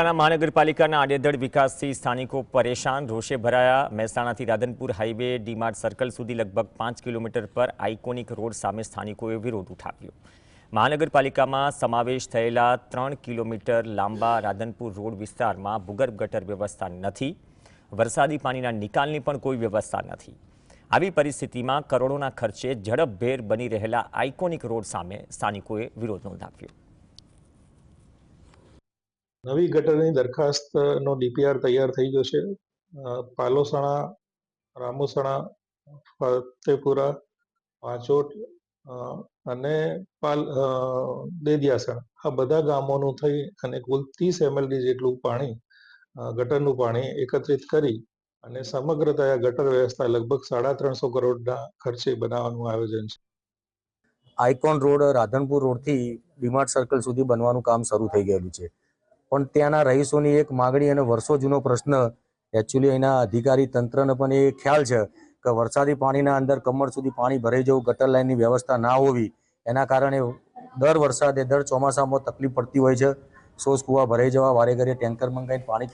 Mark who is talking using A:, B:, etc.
A: મહાનગરપાલિકાના આડેધડ વિકાસથી સ્થાનિકો પરેશાન, રોષે ભરાયા। મહેસાણાથી રાધનપુર હાઈવે ડીમાર્ટ સર્કલ સુધી લગભગ 5 કિલોમીટર પર આઇકોનિક રોડ સામે સ્થાનિકોએ વિરોધ ઉઠાવ્યો। મહાનગરપાલિકામાં સમાવેશ થયેલા 3 કિલોમીટર લાંબા રાધનપુર રોડ વિસ્તારમાં ભૂગર્ભ ગટર વ્યવસ્થા નથી। વરસાદી પાણીના નિકાલની પણ કોઈ વ્યવસ્થા નથી। આવી પરિસ્થિતિમાં કરોડોના ખર્ચે ઝડપભેર બની રહેલા આઇકોનિક રોડ સામે સ્થાનિકોએ વિરોધ નોંધાવ્યો।
B: નવી ગટરની દરખાસ્તનો ડીપીઆર તૈયાર થઈ ગયો છે। પાલોસણા, રામોસણા, ફતેપુરા, પાંચોટ અને દેદિયાસણ આ બધા ગામોનું થઈ અને કુલ 30 MLD જેટલું પાણી, ગટરનું પાણી એકત્રિત કરી અને સમગ્રતયા ગટર વ્યવસ્થા લગભગ 350 કરોડના ખર્ચે બનાવવાનું આયોજન છે।
C: આઇકોન રોડ રાધનપુર રોડથી ડીમાર્ટ સર્કલ સુધી બનવાનું કામ શરૂ થઈ ગયેલું છે, પણ ત્યાંના રહીશોની એક માગણી અને વર્ષો જૂનો પ્રશ્ન, એકચ્યુઅલી અહીંના અધિકારી તંત્રને પણ એ ખ્યાલ છે કે વરસાદી પાણીના અંદર કમર સુધી પાણી ભરાઈ જવું, ગટર લાઇનની વ્યવસ્થા ના હોવી, એના કારણે દર વરસાદે દર ચોમાસામાં તકલીફ પડતી હોય છે। સોસ કૂવા ભરાઈ જવા, વારે ઘડીએ ટેન્કર મંગાવીને પાણી